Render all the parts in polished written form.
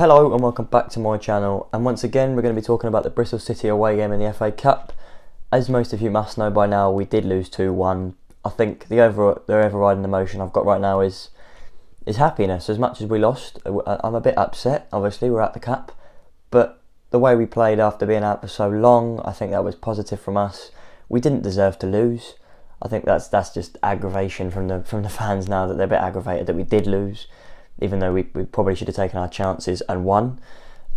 Hello and welcome back to my channel, and once again we're going to be talking about the Bristol City away game in the FA Cup. As most of you must know by now, we did lose 2-1. I think the overriding emotion I've got right now is happiness. As much as we lost, I'm a bit upset. Obviously we're at the Cup, but the way we played after being out for so long, I think that was positive from us. We didn't deserve to lose. I think that's just aggravation from the fans now, that they're a bit aggravated that we did lose, even though we probably should have taken our chances and won.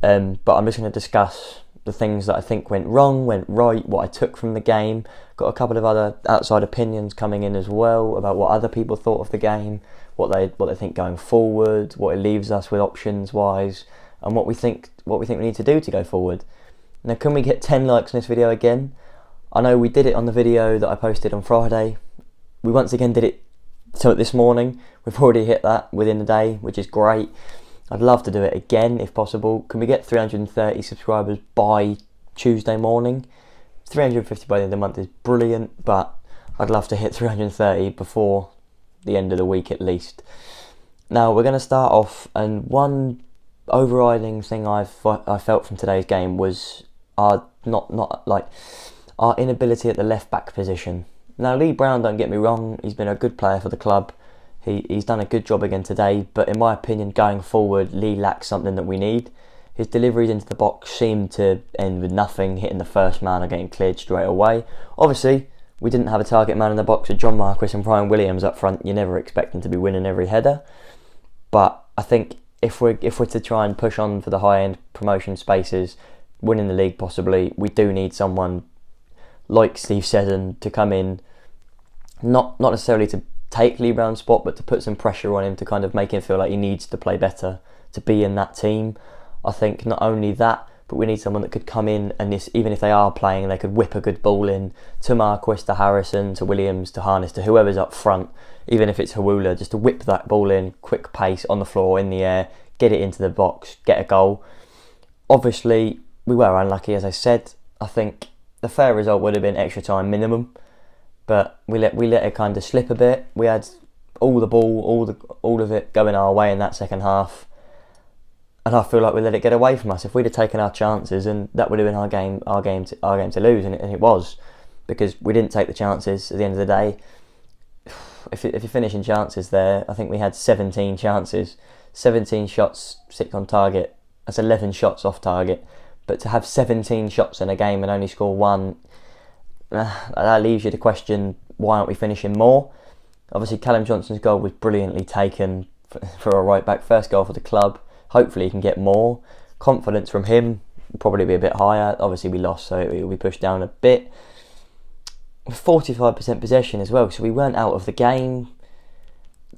But I'm just going to discuss the things that I think went wrong, went right, what I took from the game. Got a couple of other outside opinions coming in as well about what other people thought of the game, what they think going forward, what it leaves us with options wise, and what we think we need to do to go forward. Now, can we get 10 likes on this video again? I know we did it on the video that I posted on Friday. We once again did it this morning. We've already hit that within a day, which is great. I'd love to do it again if possible. Can we get 330 subscribers by Tuesday morning? 350 by the end of the month is brilliant, but I'd love to hit 330 before the end of the week at least. Now we're going to start off, and one overriding thing I felt from today's game was our inability at the left back position. Now, Lee Brown, don't get me wrong, he's been a good player for the club. He's done a good job again today, but in my opinion, going forward, Lee lacks something that we need. His deliveries into the box seemed to end with nothing, hitting the first man or getting cleared straight away. Obviously, we didn't have a target man in the box with John Marquis and Brian Williams up front. You're never expecting to be winning every header. But I think if we're to try and push on for the high-end promotion spaces, winning the league possibly, we do need someone like Steve Seddon to come in, not necessarily to take Lee Brown's spot, but to put some pressure on him to kind of make him feel like he needs to play better to be in that team. I think not only that, but we need someone that could come in and even if they are playing, they could whip a good ball in to Marquis, to Harrison, to Williams, to Harness, to whoever's up front, even if it's Hawula, just to whip that ball in, quick pace, on the floor, in the air, get it into the box, get a goal. Obviously, we were unlucky, as I said. I think the fair result would have been extra time minimum, but we let it kind of slip a bit. We had all the ball, all of it going our way in that second half, and I feel like we let it get away from us. If we'd have taken our chances, and that would have been our game to lose, and it was, because we didn't take the chances. At the end of the day, if you're finishing chances there, I think we had 17 chances, 17 shots, 6 on target. That's 11 shots off target. But to have 17 shots in a game and only score 1, that leaves you to question, why aren't we finishing more? Obviously, Callum Johnson's goal was brilliantly taken for a right back, first goal for the club. Hopefully he can get more. Confidence from him will probably be a bit higher. Obviously we lost, so it will be pushed down a bit. 45% possession as well, so we weren't out of the game.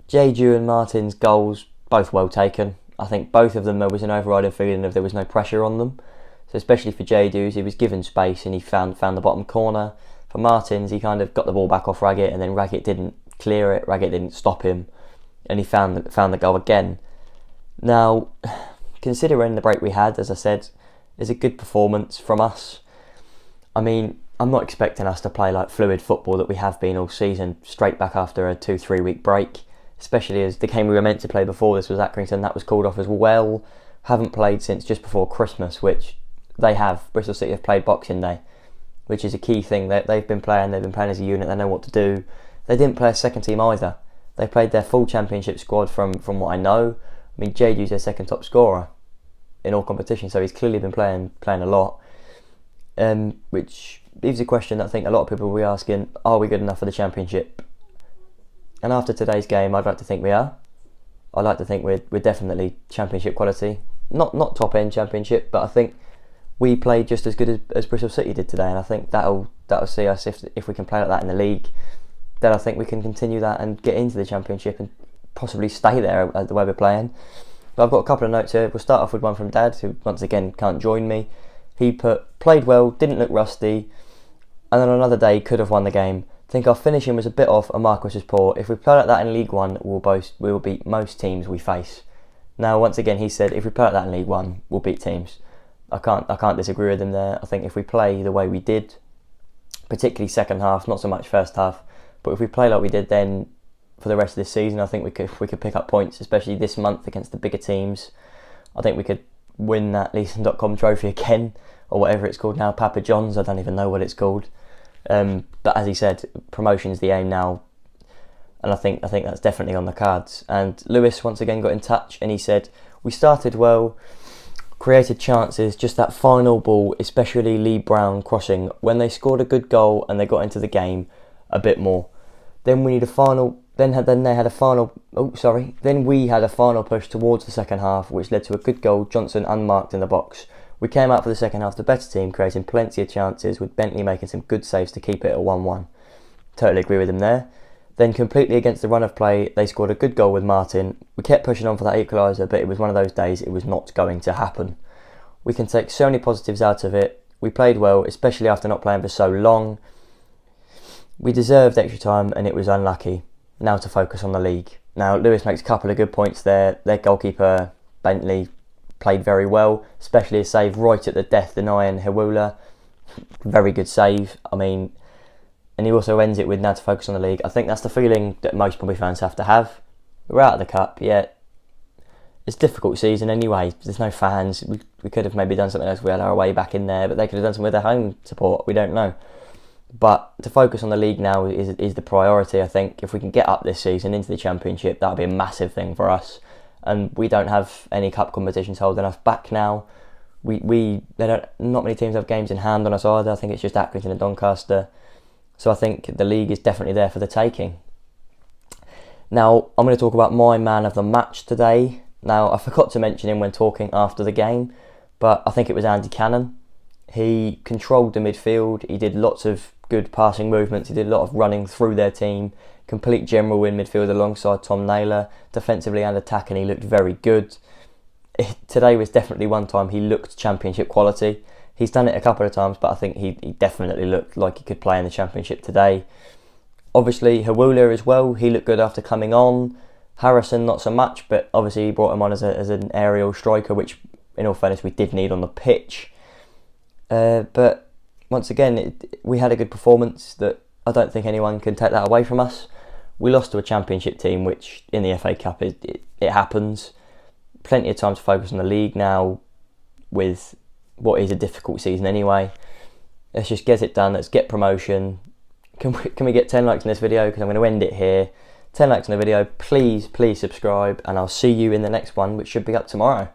Jeju and Martin's goals, both well taken. I think both of them, there was an overriding feeling of there was no pressure on them. So especially for Jeju's, he was given space and he found the bottom corner. For Martin's, he kind of got the ball back off Raggett, and then Raggett didn't clear it, Raggett didn't stop him, and he found the goal again. Now, considering the break we had, as I said, is a good performance from us. I mean, I'm not expecting us to play like fluid football that we have been all season, straight back after a 2-3 week break, especially as the game we were meant to play before this was Accrington, that was called off as well. Haven't played since just before Christmas, which Bristol City have played Boxing Day, which is a key thing. They've been playing as a unit, they know what to do. They didn't play a second team either. They played their full championship squad from what I know. I mean, Jeju's their second top scorer in all competitions, so he's clearly been playing a lot. Which leaves a question that I think a lot of people will be asking, are we good enough for the championship? And after today's game, I'd like to think we are. I'd like to think we're definitely championship quality. Not top end championship, but I think we played just as good as Bristol City did today, and I think that'll see us, if we can play like that in the league, then I think we can continue that and get into the championship and possibly stay there the way we're playing. But I've got a couple of notes here. We'll start off with one from Dad, who once again can't join me. He played well, didn't look rusty, and then another day could have won the game. Think our finishing was a bit off and Marquis was poor. If we play like that in League One, we will beat most teams we face. Now, once again, he said if we play like that in League One, we'll beat teams. I can't disagree with him there. I think if we play the way we did, particularly second half, not so much first half, but if we play like we did then for the rest of this season, I think we could pick up points, especially this month against the bigger teams. I think we could win that Leeson.com trophy again, or whatever it's called now, Papa John's, I don't even know what it's called. But as he said, promotion's the aim now, and I think that's definitely on the cards. And Lewis once again got in touch, and he said, we started well, created chances, just that final ball, especially Lee Brown crossing, when they scored a good goal and they got into the game a bit more. Then we had a final push towards the second half, which led to a good goal, Johnson unmarked in the box. We came out for the second half the better team, creating plenty of chances, with Bentley making some good saves to keep it at 1-1. Totally agree with him there. Then completely against the run of play, they scored a good goal with Martin. We kept pushing on for that equaliser, but it was one of those days it was not going to happen. We can take so many positives out of it. We played well, especially after not playing for so long. We deserved extra time and it was unlucky. Now to focus on the league. Now, Lewis makes a couple of good points there. Their goalkeeper, Bentley, played very well, especially a save right at the death denying Hewula. Very good save. I mean, and he also ends it with now to focus on the league. I think that's the feeling that most Pompey fans have to have. We're out of the cup, yeah. It's a difficult season anyway. There's no fans. We could have maybe done something else. We had our way back in there, but they could have done something with their home support. We don't know. But to focus on the league now is the priority, I think. If we can get up this season into the Championship, that would be a massive thing for us. And we don't have any cup competitions holding us back now. Not many teams have games in hand on us either. I think it's just Accrington and Doncaster. So I think the league is definitely there for the taking. Now, I'm going to talk about my man of the match today. Now, I forgot to mention him when talking after the game, but I think it was Andy Cannon. He controlled the midfield. He did lots of good passing movements. He did a lot of running through their team. Complete general in midfield alongside Tom Naylor. Defensively and attacking, he looked very good. Today was definitely one time he looked Championship quality. He's done it a couple of times, but I think he definitely looked like he could play in the Championship today. Obviously, Hewula as well, he looked good after coming on. Harrison, not so much, but obviously he brought him on as an aerial striker, which, in all fairness, we did need on the pitch. But once again, we had a good performance that I don't think anyone can take that away from us. We lost to a Championship team, which in the FA Cup, it happens. Plenty of time to focus on the league now with what is a difficult season anyway. Let's just get it done. Let's get promotion. Can we get 10 likes in this video? Because I'm going to end it here. 10 likes on the video. Please subscribe, and I'll see you in the next one, which should be up tomorrow.